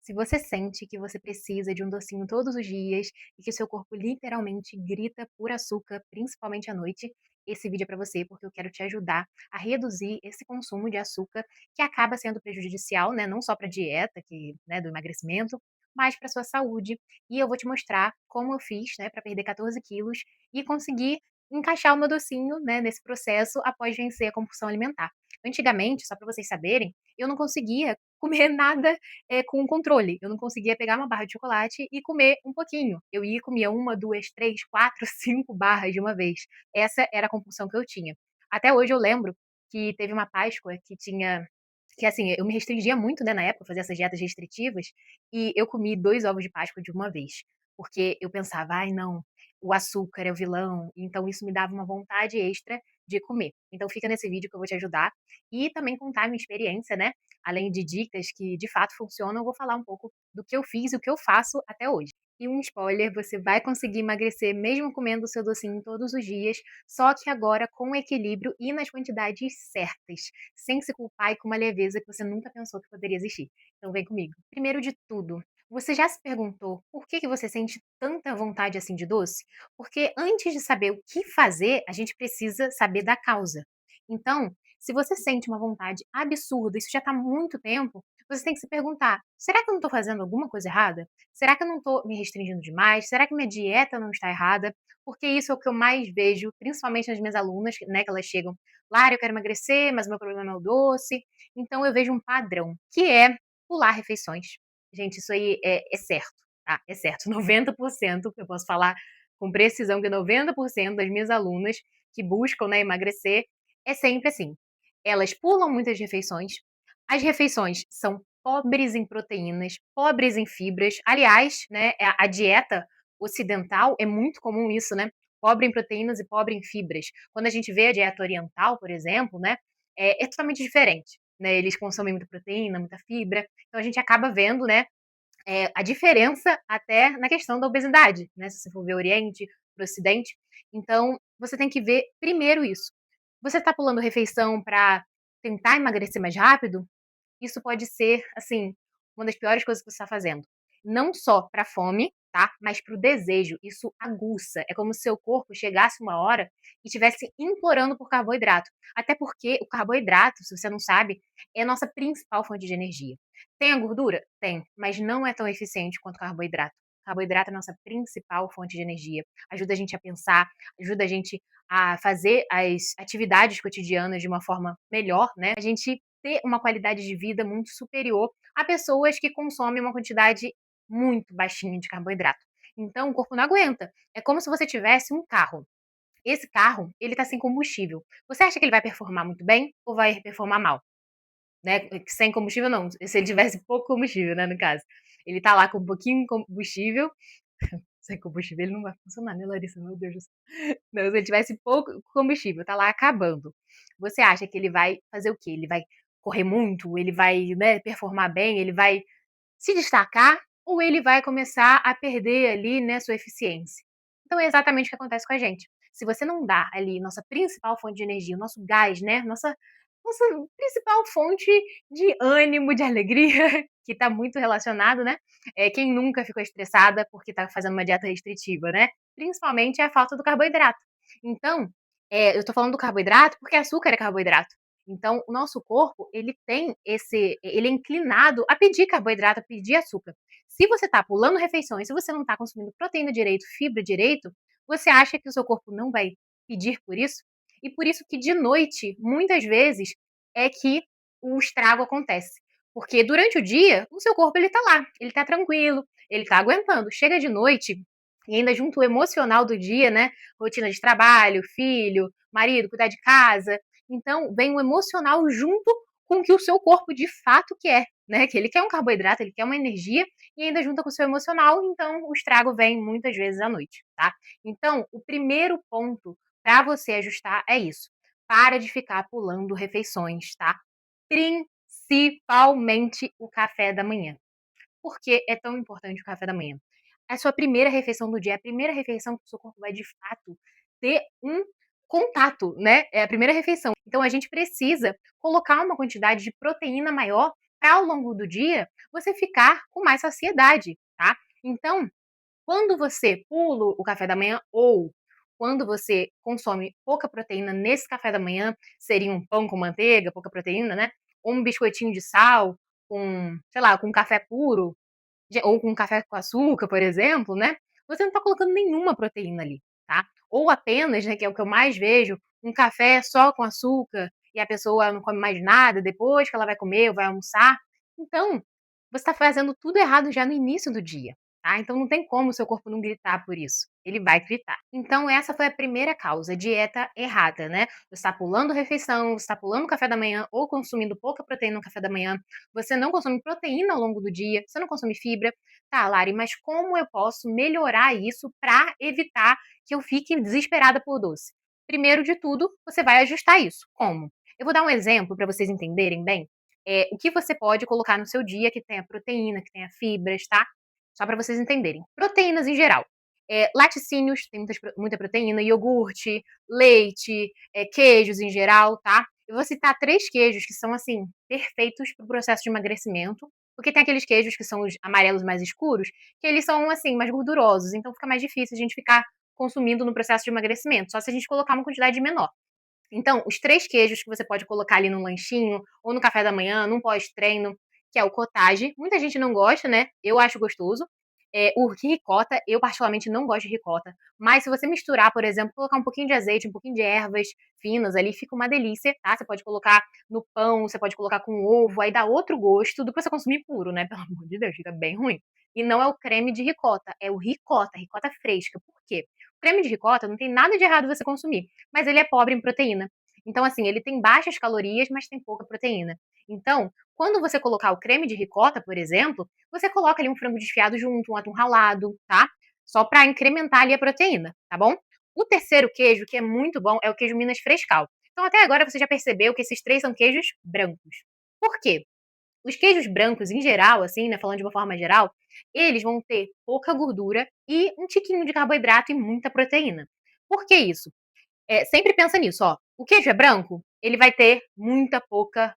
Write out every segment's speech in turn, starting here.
Se você sente que você precisa de um docinho todos os dias e que seu corpo literalmente grita por açúcar, principalmente à noite, esse vídeo é para você, porque eu quero te ajudar a reduzir esse consumo de açúcar que acaba sendo prejudicial, né, não só para a dieta, né, do emagrecimento, mas para sua saúde. E eu vou te mostrar como eu fiz, né, para perder 14 quilos e conseguir encaixar o meu docinho, né, nesse processo após vencer a compulsão alimentar. Antigamente, só para vocês saberem, eu não conseguia comer nada com controle. Eu não conseguia pegar uma barra de chocolate e comer um pouquinho. Eu ia e comia 1, 2, 3, 4, 5 barras de uma vez. Essa era a compulsão que eu tinha. Até hoje eu lembro que teve uma Páscoa que assim, eu me restringia muito, né, na época, fazer essas dietas restritivas, e eu comi 2 ovos de Páscoa de uma vez, porque eu pensava: "Ai não, o açúcar é o vilão", então isso me dava uma vontade extra de comer. Então fica nesse vídeo que eu vou te ajudar, e também contar a minha experiência, né, além de dicas que de fato funcionam, eu vou falar um pouco do que eu fiz e o que eu faço até hoje. E um spoiler, você vai conseguir emagrecer mesmo comendo o seu docinho todos os dias, só que agora com equilíbrio e nas quantidades certas, sem se culpar e com uma leveza que você nunca pensou que poderia existir. Então vem comigo. Primeiro de tudo, você já se perguntou por que você sente tanta vontade assim de doce? Porque antes de saber o que fazer, a gente precisa saber da causa. Então, se você sente uma vontade absurda, isso já está há muito tempo, você tem que se perguntar: será que eu não estou fazendo alguma coisa errada? Será que eu não estou me restringindo demais? Será que minha dieta não está errada? Porque isso é o que eu mais vejo, principalmente nas minhas alunas, né, que elas chegam: Lara, eu quero emagrecer, mas o meu problema é o doce. Então eu vejo um padrão, que é pular refeições. Gente, isso aí é certo, tá? É certo. 90%, eu posso falar com precisão que 90% das minhas alunas que buscam, né, emagrecer, é sempre assim. Elas pulam muitas refeições. As refeições são pobres em proteínas, pobres em fibras. Aliás, né, a dieta ocidental é muito comum isso, né? Pobre em proteínas e pobre em fibras. Quando a gente vê a dieta oriental, por exemplo, né, é totalmente diferente. Né? Eles consomem muita proteína, muita fibra. Então a gente acaba vendo, né, a diferença até na questão da obesidade, né? Se você for ver Oriente para o Ocidente. Então, você tem que ver primeiro isso. Você está pulando refeição para tentar emagrecer mais rápido? Isso pode ser, assim, uma das piores coisas que você está fazendo. Não só para a fome, tá? Mas para o desejo. Isso aguça. É como se seu corpo chegasse uma hora e estivesse implorando por carboidrato. Até porque o carboidrato, se você não sabe, é a nossa principal fonte de energia. Tem a gordura? Tem, mas não é tão eficiente quanto o carboidrato. Carboidrato é a nossa principal fonte de energia. Ajuda a gente a pensar, ajuda a gente a fazer as atividades cotidianas de uma forma melhor, né? A gente ter uma qualidade de vida muito superior a pessoas que consomem uma quantidade muito baixinha de carboidrato. Então o corpo não aguenta. É como se você tivesse um carro. Esse carro, ele tá sem combustível. Você acha que ele vai performar muito bem ou vai performar mal? Né? Sem combustível não, se ele tivesse pouco combustível, né, no caso. Ele tá lá com um pouquinho de combustível, sem combustível ele não vai funcionar, né, Larissa? Meu Deus do céu. Não, se ele tivesse pouco combustível, tá lá acabando. Você acha que ele vai fazer o quê? Ele vai correr muito? Ele vai, né, performar bem? Ele vai se destacar? Ou ele vai começar a perder ali, né, sua eficiência? Então é exatamente o que acontece com a gente. Se você não dá ali nossa principal fonte de energia, o nosso gás, né, nossa principal fonte de ânimo, de alegria, que está muito relacionado, né? Quem nunca ficou estressada porque está fazendo uma dieta restritiva, né? Principalmente a falta do carboidrato. Então, eu estou falando do carboidrato porque açúcar é carboidrato. Então, o nosso corpo, ele é inclinado a pedir carboidrato, a pedir açúcar. Se você está pulando refeições, se você não está consumindo proteína direito, fibra direito, você acha que o seu corpo não vai pedir por isso? E por isso que de noite, muitas vezes, é que o estrago acontece. Porque durante o dia, o seu corpo ele tá lá, ele tá tranquilo, ele tá aguentando. Chega de noite e ainda junto o emocional do dia, né? Rotina de trabalho, filho, marido, cuidar de casa. Então, vem o emocional junto com o que o seu corpo de fato quer, né? Que ele quer um carboidrato, ele quer uma energia e ainda junta com o seu emocional, então o estrago vem muitas vezes à noite, tá? Então, o primeiro ponto para você ajustar é isso. Para de ficar pulando refeições, tá? Principalmente o café da manhã. Por que é tão importante o café da manhã? É a sua primeira refeição do dia, é a primeira refeição que o seu corpo vai de fato ter um contato, né? É a primeira refeição. Então a gente precisa colocar uma quantidade de proteína maior para ao longo do dia você ficar com mais saciedade, tá? Então, quando você pula o café da manhã ou quando você consome pouca proteína nesse café da manhã, seria um pão com manteiga, pouca proteína, né? Ou um biscoitinho de sal com, sei lá, com café puro, ou com café com açúcar, por exemplo, né? Você não está colocando nenhuma proteína ali, tá? Ou apenas, né, que é o que eu mais vejo, um café só com açúcar e a pessoa não come mais nada depois que ela vai comer ou vai almoçar. Então, você está fazendo tudo errado já no início do dia, tá? Então não tem como o seu corpo não gritar por isso. Ele vai gritar. Então essa foi a primeira causa, dieta errada, né? Você está pulando refeição, você está pulando café da manhã ou consumindo pouca proteína no café da manhã, você não consome proteína ao longo do dia, você não consome fibra. Tá, Lari, mas como eu posso melhorar isso para evitar que eu fique desesperada por doce? Primeiro de tudo, você vai ajustar isso. Como? Eu vou dar um exemplo para vocês entenderem bem o que você pode colocar no seu dia que tenha proteína, que tenha fibras, tá? Só para vocês entenderem. Proteínas em geral. Laticínios, tem muita proteína, iogurte, leite, queijos em geral, tá? Eu vou citar 3 queijos que são, assim, perfeitos para o processo de emagrecimento, porque tem aqueles queijos que são os amarelos mais escuros, que eles são, assim, mais gordurosos, então fica mais difícil a gente ficar consumindo no processo de emagrecimento, só se a gente colocar uma quantidade menor. Então, os 3 queijos que você pode colocar ali no lanchinho, ou no café da manhã, num pós-treino, que é o cottage. Muita gente não gosta, né? Eu acho gostoso. O ricota, eu particularmente não gosto de ricota, mas se você misturar, por exemplo, colocar um pouquinho de azeite, um pouquinho de ervas finas ali, fica uma delícia, tá? Você pode colocar no pão, você pode colocar com ovo, aí dá outro gosto do que você consumir puro, né? Pelo amor de Deus, fica bem ruim. E não é o creme de ricota, é o ricota fresca. Por quê? O creme de ricota não tem nada de errado você consumir, mas ele é pobre em proteína. Então, assim, ele tem baixas calorias, mas tem pouca proteína. Então, quando você colocar o creme de ricota, por exemplo, você coloca ali um frango desfiado junto, um atum ralado, tá? Só para incrementar ali a proteína, tá bom? O terceiro queijo, que é muito bom, é o queijo Minas Frescal. Então, até agora você já percebeu que esses 3 são queijos brancos. Por quê? Os queijos brancos, em geral, assim, né, falando de uma forma geral, eles vão ter pouca gordura e um tiquinho de carboidrato e muita proteína. Por que isso? Sempre pensa nisso, ó. O queijo é branco, ele vai ter muita pouca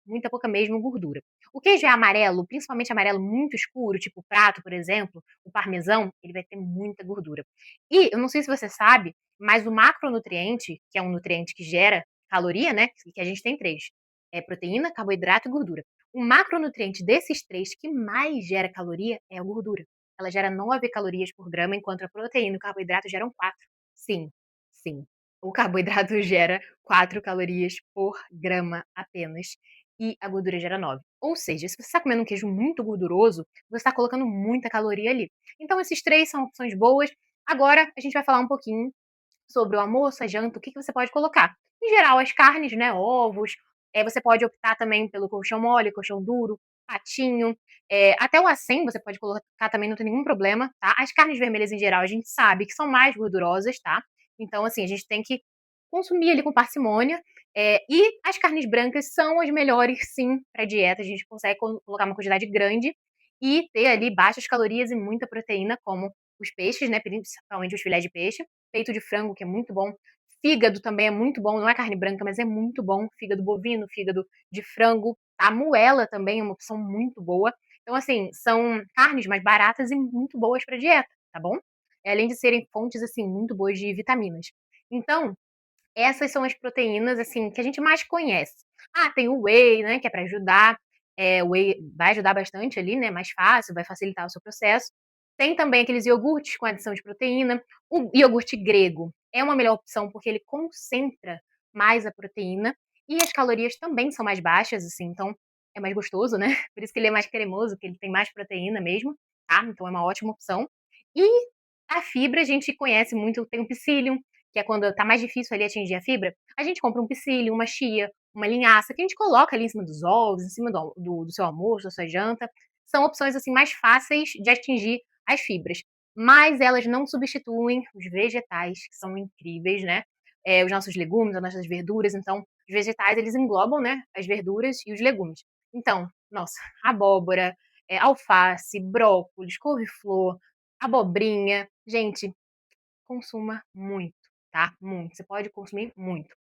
mesmo gordura. O queijo é amarelo, principalmente amarelo muito escuro, tipo prato, por exemplo, o parmesão, ele vai ter muita gordura. E eu não sei se você sabe, mas o macronutriente, que é um nutriente que gera caloria, né? Que a gente tem 3. É proteína, carboidrato e gordura. O macronutriente desses 3 que mais gera caloria é a gordura. Ela gera 9 calorias por grama, enquanto a proteína e o carboidrato geram 4. Sim, sim. O carboidrato gera 4 calorias por grama apenas e a gordura gera 9. Ou seja, se você está comendo um queijo muito gorduroso, você está colocando muita caloria ali. Então, esses 3 são opções boas. Agora, a gente vai falar um pouquinho sobre o almoço, a janta, o que você pode colocar. Em geral, as carnes, né, ovos, você pode optar também pelo colchão mole, colchão duro, patinho, até o acém você pode colocar também, não tem nenhum problema, tá? As carnes vermelhas em geral a gente sabe que são mais gordurosas, tá? Então, assim, a gente tem que consumir ali com parcimônia. E as carnes brancas são as melhores, sim, para dieta. A gente consegue colocar uma quantidade grande e ter ali baixas calorias e muita proteína, como os peixes, né? Principalmente os filés de peixe, peito de frango, que é muito bom. Fígado também é muito bom, não é carne branca, mas é muito bom. Fígado bovino, fígado de frango. A moela também é uma opção muito boa. Então, assim, são carnes mais baratas e muito boas para dieta, tá bom? Além de serem fontes, assim, muito boas de vitaminas. Então, essas são as proteínas, assim, que a gente mais conhece. Ah, tem o whey, né, que é para ajudar. O whey vai ajudar bastante ali, né, mais fácil, vai facilitar o seu processo. Tem também aqueles iogurtes com adição de proteína. O iogurte grego é uma melhor opção porque ele concentra mais a proteína e as calorias também são mais baixas, assim, então é mais gostoso, né? Por isso que ele é mais cremoso, que ele tem mais proteína mesmo, tá? Então é uma ótima opção. E a fibra a gente conhece muito, tem o psyllium, que é quando tá mais difícil ali atingir a fibra, a gente compra um psyllium, uma chia, uma linhaça, que a gente coloca ali em cima dos ovos, em cima do seu almoço, da sua janta. São opções assim mais fáceis de atingir as fibras. Mas elas não substituem os vegetais, que são incríveis, né? Os nossos legumes, as nossas verduras. Então, os vegetais, eles englobam, né? As verduras e os legumes. Então, nossa, abóbora, alface, brócolis, couve-flor, abobrinha. Gente, consuma muito, tá? Muito. Você pode consumir muito.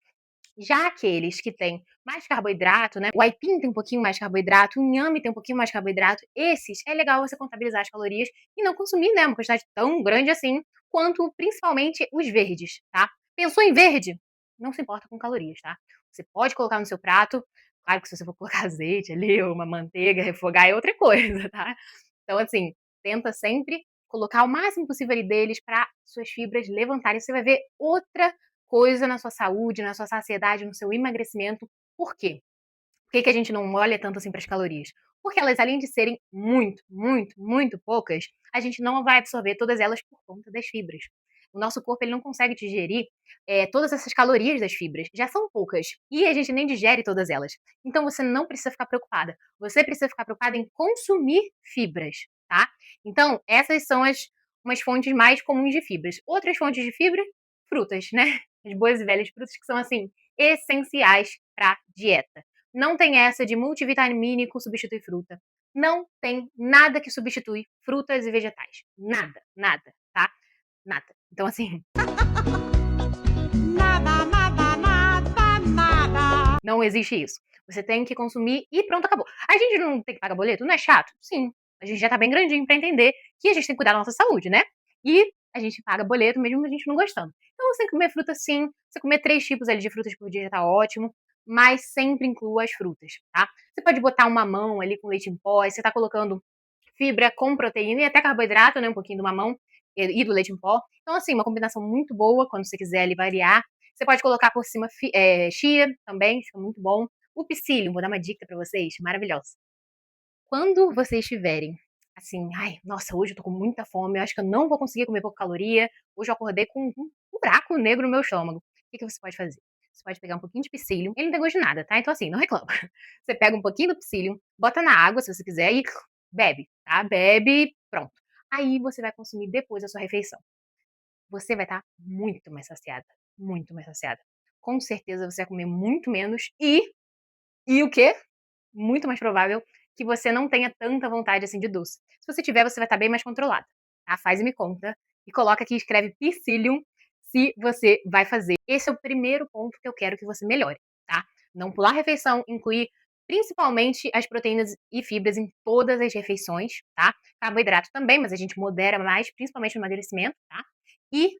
Já aqueles que têm mais carboidrato, né, o aipim tem um pouquinho mais de carboidrato, o inhame tem um pouquinho mais de carboidrato, esses é legal você contabilizar as calorias e não consumir, né, uma quantidade tão grande assim, quanto principalmente os verdes, tá. Pensou em verde? Não se importa com calorias, tá. Você pode colocar no seu prato, claro que se você for colocar azeite ali ou uma manteiga, refogar é outra coisa, tá. Então assim, tenta sempre colocar o máximo possível ali deles para suas fibras levantarem, você vai ver outra coisa na sua saúde, na sua saciedade, no seu emagrecimento. Por quê? Por que, que a gente não olha tanto assim para as calorias? Porque elas, além de serem muito, muito, muito poucas, a gente não vai absorver todas elas por conta das fibras. O nosso corpo ele não consegue digerir todas essas calorias das fibras. Já são poucas. E a gente nem digere todas elas. Então você não precisa ficar preocupada. Você precisa ficar preocupada em consumir fibras, tá? Então, essas são umas fontes mais comuns de fibras. Outras fontes de fibra, frutas, né? As boas e velhas frutas que são, assim, essenciais para dieta. Não tem essa de multivitamínico substitui fruta. Não tem nada que substitui frutas e vegetais. Nada, nada, tá? Nada. Então, assim, Nada, nada, nada, nada. não existe isso. Você tem que consumir e pronto, acabou. A gente não tem que pagar boleto? Não é chato? Sim. A gente já tá bem grandinho pra entender que a gente tem que cuidar da nossa saúde, né? E a gente paga boleto mesmo a gente não gostando. Então você tem que comer fruta sim. Você comer 3 tipos ali de frutas por dia já tá ótimo. Mas sempre inclua as frutas, tá? Você pode botar um mamão ali com leite em pó, e você tá colocando fibra com proteína e até carboidrato, né? Um pouquinho do mamão e do leite em pó. Então, assim, uma combinação muito boa quando você quiser ali variar. Você pode colocar por cima chia também, fica muito bom. O psyllium, vou dar uma dica pra vocês, maravilhosa. Quando vocês estiverem assim, ai, nossa, hoje eu tô com muita fome, eu acho que eu não vou conseguir comer pouca caloria, hoje eu acordei com um buraco negro no meu estômago. O que que você pode fazer? Você pode pegar um pouquinho de psyllium, ele não tem gosto de nada, tá? Então assim, não reclama. Você pega um pouquinho do psyllium, bota na água se você quiser e bebe, tá? Bebe, pronto. Aí você vai consumir depois da sua refeição. Você vai estar muito mais saciada, muito mais saciada. Com certeza você vai comer muito menos e o quê? Muito mais provável que você não tenha tanta vontade assim de doce. Se você tiver, você vai estar bem mais controlada, tá? Faz e me conta e coloca aqui, escreve psyllium se você vai fazer. Esse é o primeiro ponto que eu quero que você melhore, tá? Não pular a refeição, incluir principalmente as proteínas e fibras em todas as refeições, tá? Carboidrato também, mas a gente modera mais, principalmente no emagrecimento, tá? E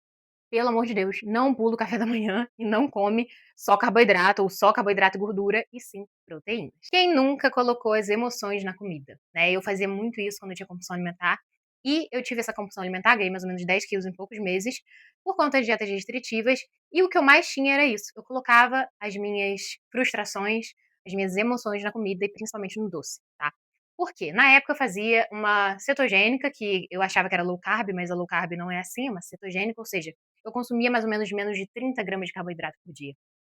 pelo amor de Deus, não pula o café da manhã e não come só carboidrato ou só carboidrato e gordura, e sim proteínas. Quem nunca colocou as emoções na comida, né? Eu fazia muito isso quando eu tinha compulsão alimentar, e eu tive essa compulsão alimentar, ganhei mais ou menos 10 quilos em poucos meses, por conta de dietas restritivas, e o que eu mais tinha era isso. Eu colocava as minhas frustrações, as minhas emoções na comida e principalmente no doce, tá? Por quê? Na época eu fazia uma cetogênica, que eu achava que era low carb, mas a low carb não é assim, é uma cetogênica, ou seja, eu consumia mais ou menos de 30 gramas de carboidrato por dia.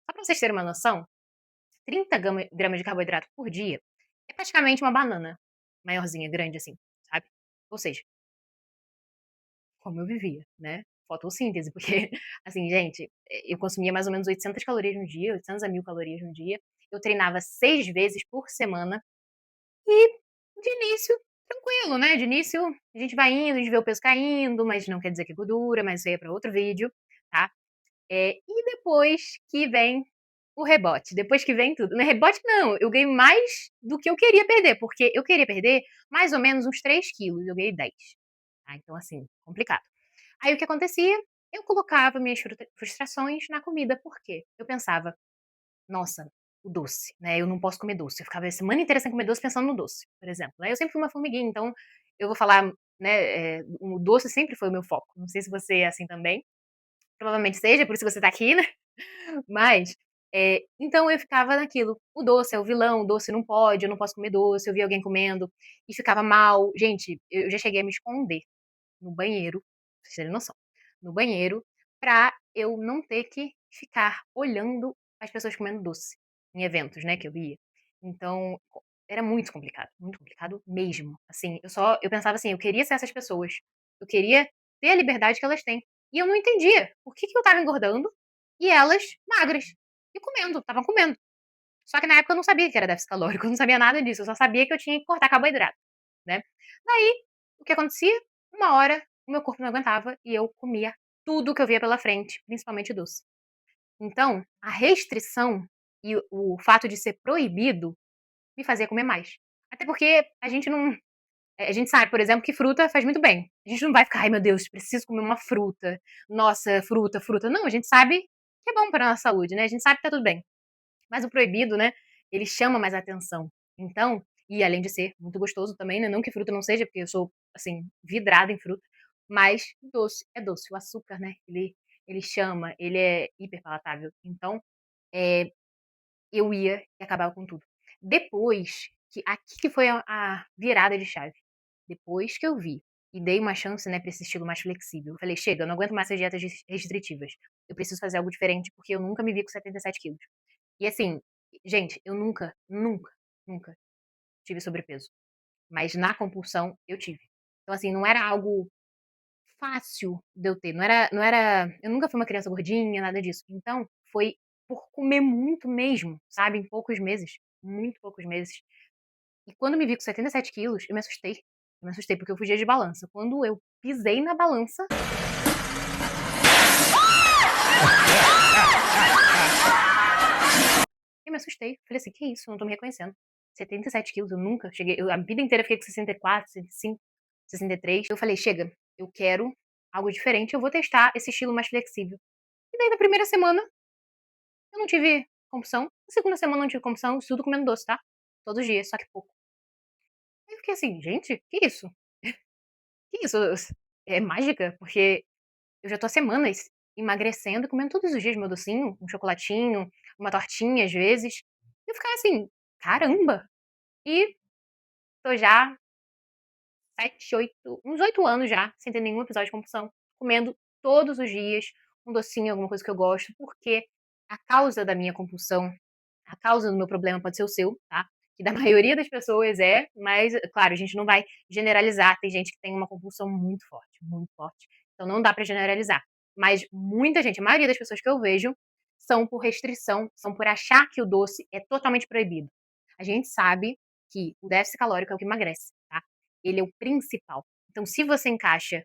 Só para vocês terem uma noção, 30 gramas de carboidrato por dia é praticamente uma banana maiorzinha, grande assim, sabe? Ou seja, como eu vivia, né? Fotossíntese, porque, assim, gente, eu consumia mais ou menos 800 calorias no dia, 800 a 1000 calorias no dia. Eu treinava 6 vezes por semana e, de início, tranquilo, né? De início, a gente vai indo, a gente vê o peso caindo, mas não quer dizer que é gordura, mas isso aí é para outro vídeo, tá? E depois que vem o rebote, depois que vem tudo. No rebote não, eu ganhei mais do que eu queria perder, porque eu queria perder mais ou menos uns 3 quilos, eu ganhei 10. Tá, então assim, complicado. Aí o que acontecia? Eu colocava minhas frustrações na comida, por quê? Eu pensava: "Nossa, o doce, né, eu não posso comer doce", eu ficava a semana inteira sem comer doce pensando no doce, por exemplo, né. Eu sempre fui uma formiguinha, então eu vou falar, né, o doce sempre foi o meu foco, não sei se você é assim também, provavelmente seja, por isso você tá aqui, né. Mas, então eu ficava naquilo, o doce é o vilão, o doce não pode, eu não posso comer doce, eu via alguém comendo e ficava mal. Gente, eu já cheguei a me esconder no banheiro, pra vocês terem noção, no banheiro, pra eu não ter que ficar olhando as pessoas comendo doce, em eventos, né, que eu ia. Então, era muito complicado mesmo. Assim, eu pensava assim, eu queria ser essas pessoas, eu queria ter a liberdade que elas têm. E eu não entendia por que que eu estava engordando e elas magras e comendo, estavam comendo. Só que na época eu não sabia que era déficit calórico, eu não sabia nada disso, eu só sabia que eu tinha que cortar carboidrato, né. Daí, o que acontecia? Uma hora o meu corpo não aguentava e eu comia tudo que eu via pela frente, principalmente doce. Então, a restrição e o fato de ser proibido me fazia comer mais. Até porque a gente não a gente sabe, por exemplo, que fruta faz muito bem. A gente não vai ficar: "Ai meu Deus, preciso comer uma fruta. Nossa, fruta, fruta". Não, a gente sabe que é bom para nossa saúde, né, a gente sabe que tá tudo bem. Mas o proibido, né, ele chama mais atenção. Então e além de ser muito gostoso também, né, não que fruta não seja, porque eu sou, assim, vidrada em fruta, mas doce é doce. O açúcar, né, ele chama, ele é hiper palatável. Então, eh, eu ia e acabava com tudo. Depois que aqui que foi a virada de chave. Depois que eu vi e dei uma chance, né, pra esse estilo mais flexível, eu falei: "Chega, eu não aguento mais essas dietas restritivas. Eu preciso fazer algo diferente, porque eu nunca me vi com 77 quilos". E assim, gente, eu nunca, nunca, nunca tive sobrepeso, mas na compulsão eu tive. Então assim, não era algo fácil de eu ter, não era eu nunca fui uma criança gordinha, nada disso. Então, foi por comer muito mesmo, sabe, em poucos meses, muito poucos meses. E quando me vi com 77 quilos, eu me assustei. Eu me assustei, porque eu fugia de balança. Quando eu pisei na balança, eu me assustei. Falei assim: "Que isso? Eu não tô me reconhecendo. 77 quilos, eu nunca cheguei". Eu a vida inteira fiquei com 64, 65, 63. Eu falei: "Chega, eu quero algo diferente, eu vou testar esse estilo mais flexível". E daí na primeira semana eu não tive compulsão, na segunda semana não tive compulsão, isso tudo comendo doce, tá? Todos os dias, só que pouco. Aí eu fiquei assim: "Gente, que isso? Que isso? É mágica?". Porque eu já tô há semanas emagrecendo e comendo todos os dias meu docinho, um chocolatinho, uma tortinha às vezes. E eu ficava assim: "Caramba!". E tô já 7, 8, uns 8 anos já, sem ter nenhum episódio de compulsão, comendo todos os dias um docinho, alguma coisa que eu gosto, porque a causa da minha compulsão, a causa do meu problema pode ser o seu, tá? Que da maioria das pessoas é, mas, claro, a gente não vai generalizar. Tem gente que tem uma compulsão muito forte. Então não dá pra generalizar. Mas muita gente, a maioria das pessoas que eu vejo, são por restrição, são por achar que o doce é totalmente proibido. A gente sabe que o déficit calórico é o que emagrece, tá? Ele é o principal. Então, se você encaixa,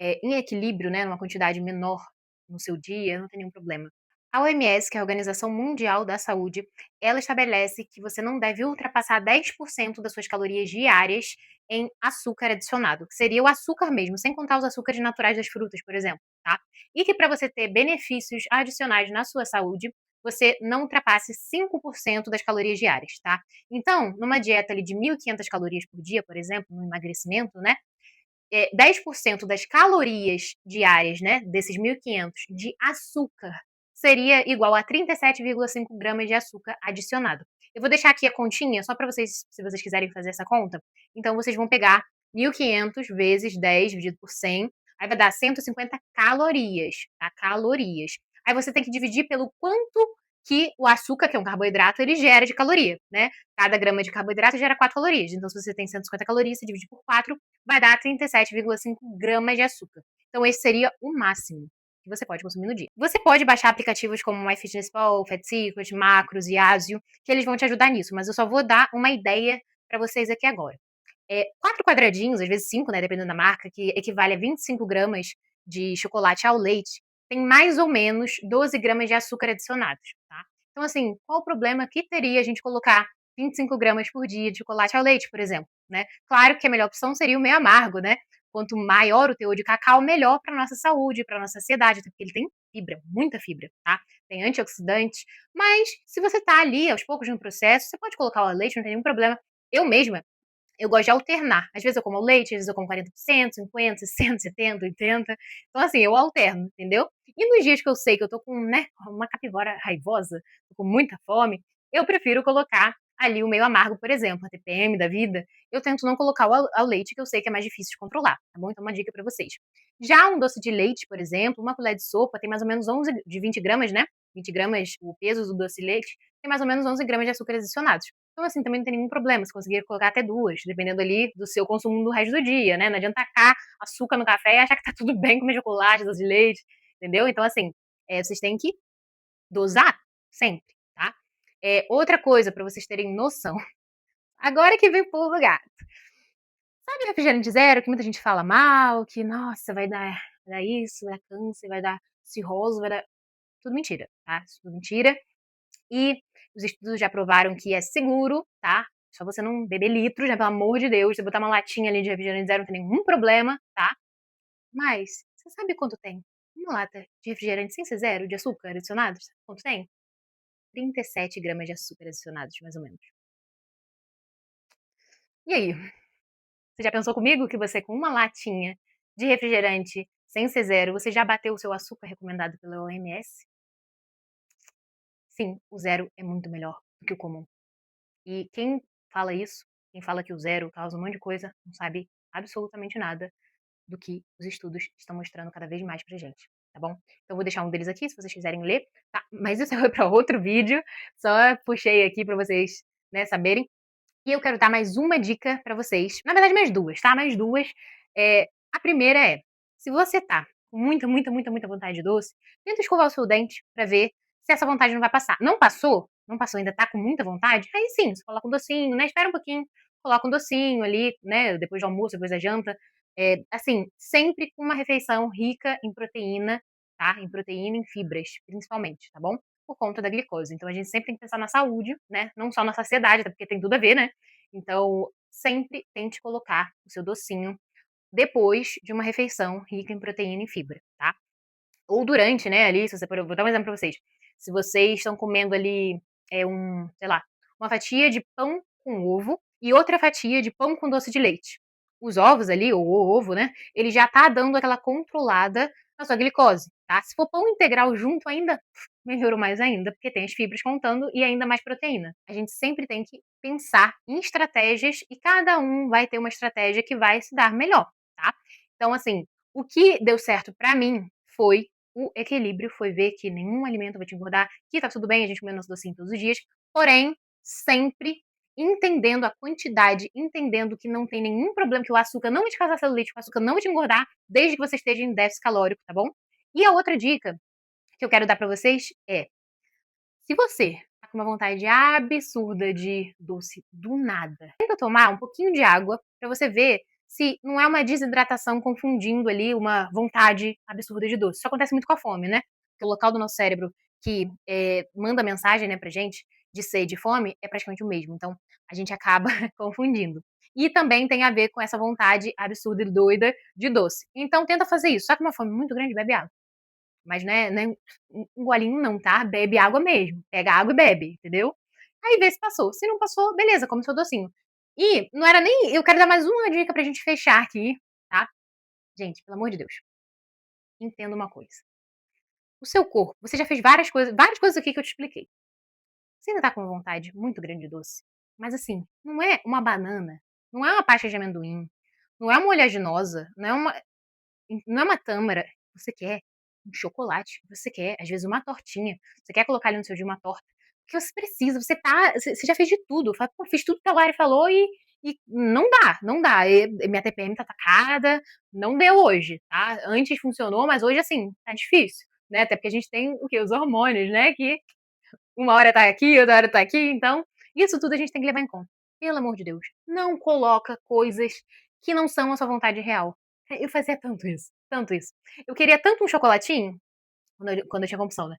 em equilíbrio, né, numa quantidade menor no seu dia, não tem nenhum problema. A OMS, que é a Organização Mundial da Saúde, ela estabelece que você não deve ultrapassar 10% das suas calorias diárias em açúcar adicionado, que seria o açúcar mesmo, sem contar os açúcares naturais das frutas, por exemplo, tá? E que para você ter benefícios adicionais na sua saúde, você não ultrapasse 5% das calorias diárias, tá? Então, numa dieta ali de 1.500 calorias por dia, por exemplo, no emagrecimento, né? 10% das calorias diárias, né, desses 1.500 de açúcar, seria igual a 37,5 gramas de açúcar adicionado. Eu vou deixar aqui a continha só para vocês, se vocês quiserem fazer essa conta. Então vocês vão pegar 1.500 vezes 10 dividido por 100, aí vai dar 150 calorias, tá? Calorias. Aí você tem que dividir pelo quanto que o açúcar, que é um carboidrato, ele gera de caloria, né? Cada grama de carboidrato gera 4 calorias. Então, se você tem 150 calorias, você divide por 4, vai dar 37,5 gramas de açúcar. Então, esse seria o máximo que você pode consumir no dia. Você pode baixar aplicativos como MyFitnessPal, Fat Secret, Macros e Asio, que eles vão te ajudar nisso, mas eu só vou dar uma ideia para vocês aqui agora. 4 quadradinhos, às vezes 5, né, dependendo da marca, que equivale a 25 gramas de chocolate ao leite, tem mais ou menos 12 gramas de açúcar adicionados, tá? Então, assim, qual o problema que teria a gente colocar 25 gramas por dia de chocolate ao leite, por exemplo, né? Claro que a melhor opção seria o meio amargo, né? Quanto maior o teor de cacau, melhor para nossa saúde, para nossa ansiedade, até porque ele tem fibra, muita fibra, tá? Tem antioxidantes, mas se você tá ali aos poucos no processo, você pode colocar o leite, não tem nenhum problema. Eu mesma, eu gosto de alternar. Às vezes eu como leite, às vezes eu como 40%, 50, 60, 70, 80. Então, assim, eu alterno, entendeu? E nos dias que eu sei que eu tô com, né, uma capivara raivosa, tô com muita fome, eu prefiro colocar ali o meio amargo, por exemplo, a TPM da vida. Eu tento não colocar o ao leite, que eu sei que é mais difícil de controlar, tá bom? Então, uma dica pra vocês. Já um doce de leite, por exemplo, uma colher de sopa tem mais ou menos 11 de 20 gramas, né? 20 gramas, o peso do doce de leite, tem mais ou menos 11 gramas de açúcar adicionados. Então, assim, também não tem nenhum problema, você conseguir colocar até 2, dependendo ali do seu consumo no resto do dia, né? Não adianta tacar açúcar no café e achar que tá tudo bem comer chocolate, doce de leite, entendeu? Então, assim, vocês têm que dosar sempre, tá? Outra coisa para vocês terem noção, agora que vem o pulo do gato. Sabe refrigerante zero, que muita gente fala mal, que nossa, vai dar isso, vai dar câncer, vai dar cirrose, vai dar. tudo mentira, tá? Isso tudo mentira. E os estudos já provaram que é seguro, tá? Só você não beber litros, né? Pelo amor de Deus. Você botar uma latinha ali de refrigerante zero não tem nenhum problema, tá? Mas, você sabe quanto tem uma lata de refrigerante sem ser zero, de açúcar adicionado? Sabe quanto tem? 37 gramas de açúcar adicionados, mais ou menos. E aí? Você já pensou comigo que você, com uma latinha de refrigerante sem ser zero, você já bateu o seu açúcar recomendado pela OMS? Sim, o zero é muito melhor do que o comum. E quem fala isso, quem fala que o zero causa um monte de coisa, não sabe absolutamente nada do que os estudos estão mostrando cada vez mais pra gente, tá bom? Então eu vou deixar um deles aqui, se vocês quiserem ler, tá? Mas isso é para outro vídeo, só puxei aqui para vocês, né, saberem. E eu quero dar mais uma dica pra vocês, na verdade mais duas, tá? Mais duas. A primeira é, se você tá com muita, muita, muita, muita vontade de doce, tenta escovar o seu dente pra ver se essa vontade não vai passar. Não passou? Não passou, ainda tá com muita vontade? Aí sim, você coloca um docinho, né? Espera um pouquinho, coloca um docinho ali, né? Depois do almoço, depois da janta. Assim, sempre com uma refeição rica em proteína, tá? Em proteína e em fibras, principalmente, tá bom? Por conta da glicose. Então a gente sempre tem que pensar na saúde, né? Não só na saciedade, até porque tem tudo a ver, né? Então, sempre tente colocar o seu docinho depois de uma refeição rica em proteína e fibra, tá? Ou durante, né, ali, se você vou dar um exemplo pra vocês. Se vocês estão comendo ali, sei lá, uma fatia de pão com ovo e outra fatia de pão com doce de leite. Os ovos ali, ou o ovo, né, ele já tá dando aquela controlada na sua glicose, tá? Se for pão integral junto ainda, melhorou mais ainda, porque tem as fibras contando e ainda mais proteína. A gente sempre tem que pensar em estratégias e cada um vai ter uma estratégia que vai se dar melhor, tá? Então, assim, o que deu certo pra mim foi o equilíbrio, foi ver que nenhum alimento vai te engordar, que tá tudo bem a gente comer nosso docinho todos os dias, porém, sempre entendendo a quantidade, entendendo que não tem nenhum problema, que o açúcar não vai te causar celulite, que o açúcar não vai te engordar, desde que você esteja em déficit calórico, tá bom? E a outra dica que eu quero dar pra vocês é, se você tá com uma vontade absurda de doce do nada, tenta tomar um pouquinho de água pra você ver se não é uma desidratação confundindo ali uma vontade absurda de doce. Isso acontece muito com a fome, né? Porque o local do nosso cérebro que manda mensagem, né, pra gente de sede e fome é praticamente o mesmo. Então a gente acaba confundindo. E também tem a ver com essa vontade absurda e doida de doce. Então tenta fazer isso. Só com uma fome muito grande, bebe água. Mas né, um golinho não, tá? Bebe água mesmo. Pega água e bebe, entendeu? Aí vê se passou. Se não passou, beleza, come seu docinho. E não era nem. Eu quero dar mais uma dica pra gente fechar aqui, tá? Gente, pelo amor de Deus, entenda uma coisa. O seu corpo, você já fez várias coisas aqui que eu te expliquei. Você ainda tá com uma vontade muito grande de doce. Mas assim, não é uma banana, não é uma pasta de amendoim, não é uma oleaginosa, não é uma tâmara, você quer um chocolate, você quer, às vezes, uma tortinha, você quer colocar ali no seu dia uma torta, porque você precisa, você já fez de tudo, fala, pô, fiz tudo que a Lari falou e não dá, não dá. Minha TPM tá atacada, não deu hoje, tá? Antes funcionou, mas hoje, assim, tá difícil, né? Até porque a gente tem o quê? Os hormônios, né? Que uma hora tá aqui, outra hora tá aqui, então isso tudo a gente tem que levar em conta. Pelo amor de Deus, não coloca coisas que não são a sua vontade real. Eu fazia tanto isso, tanto isso. Eu queria tanto um chocolatinho, quando eu tinha compulsão, né?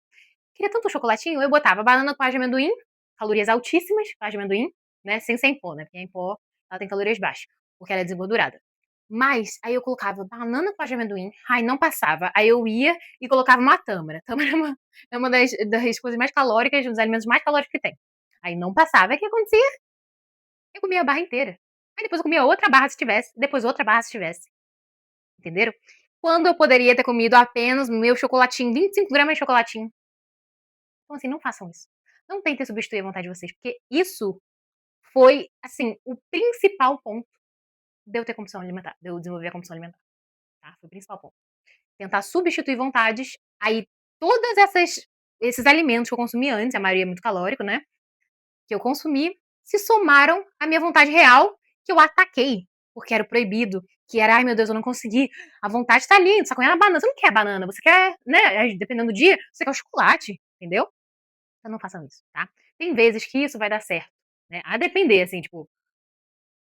Queria tanto um chocolatinho, eu botava banana com pasta de amendoim, calorias altíssimas, pasta de amendoim, né? Sem ser em pó, né? Porque em pó ela tem calorias baixas, porque ela é desengordurada. Mas aí eu colocava banana com pasta de amendoim, aí não passava. Aí eu ia e colocava uma tâmara. Tâmara é uma das coisas mais calóricas, dos alimentos mais calóricos que tem. Aí não passava. Aí o que acontecia? Eu comia a barra inteira. Aí depois eu comia outra barra se tivesse, depois outra barra se tivesse. Entenderam? Quando eu poderia ter comido apenas meu chocolatinho, 25 gramas de chocolatinho. Então, assim, não façam isso. Não tentem substituir a vontade de vocês, porque isso foi, assim, o principal ponto de eu ter compulsão alimentar, de eu desenvolver a compulsão alimentar. Tá? Foi o principal ponto. Tentar substituir vontades, aí todas esses alimentos que eu consumi antes, a maioria é muito calórico, né? Que eu consumi, se somaram à minha vontade real, que eu ataquei, porque era proibido, que era, ai meu Deus, eu não consegui. A vontade tá ali, só comendo a banana. Você não quer banana, você quer, né? Dependendo do dia, você quer o chocolate, entendeu? Então não façam isso, tá? Tem vezes que isso vai dar certo, né? A depender, assim, tipo,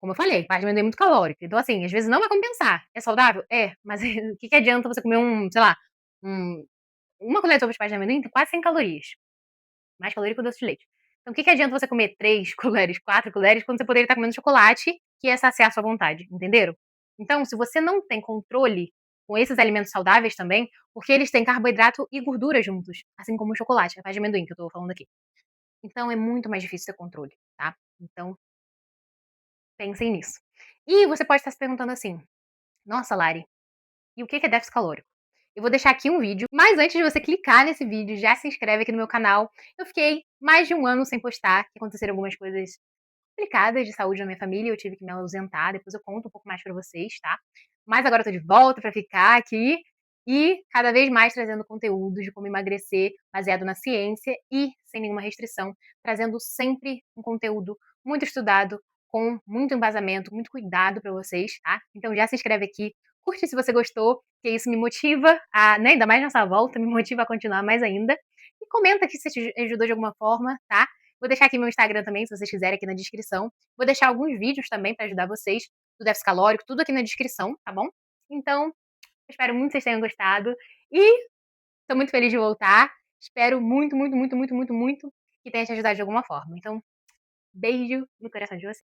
como eu falei, parte de amendoim é muito calórico. Então, assim, às vezes não vai compensar. É saudável? É, mas o que adianta você comer sei lá, um uma colher de sopa de pasta de amendoim tem quase 100 calorias. Mais calórico que o doce de leite. Então, o que adianta você comer 3 colheres, 4 colheres, quando você poderia estar comendo chocolate, que é saciar a sua vontade, entenderam? Então, se você não tem controle com esses alimentos saudáveis também, porque eles têm carboidrato e gordura juntos, assim como o chocolate, a pasta de amendoim que eu tô falando aqui. Então, é muito mais difícil ter controle, tá? Então, pensem nisso. E você pode estar se perguntando assim: nossa, Lari, e o que é déficit calórico? Eu vou deixar aqui um vídeo, mas antes de você clicar nesse vídeo, já se inscreve aqui no meu canal. Eu fiquei mais de um ano sem postar, que aconteceram algumas coisas complicadas de saúde na minha família, eu tive que me ausentar, depois eu conto um pouco mais pra vocês, tá? Mas agora eu tô de volta pra ficar aqui e cada vez mais trazendo conteúdos de como emagrecer baseado na ciência e sem nenhuma restrição, trazendo sempre um conteúdo muito estudado, com muito embasamento, muito cuidado pra vocês, tá? Então já se inscreve aqui, curte se você gostou, que isso me motiva a, né, ainda mais nessa volta, me motiva a continuar mais ainda. E comenta aqui se te ajudou de alguma forma, tá? Vou deixar aqui meu Instagram também, se vocês quiserem, aqui na descrição. Vou deixar alguns vídeos também para ajudar vocês do déficit calórico, tudo aqui na descrição, tá bom? Então, espero muito que vocês tenham gostado e estou muito feliz de voltar. Espero muito, muito, muito, muito, muito, muito que tenha te ajudado de alguma forma. Então, beijo no coração de vocês.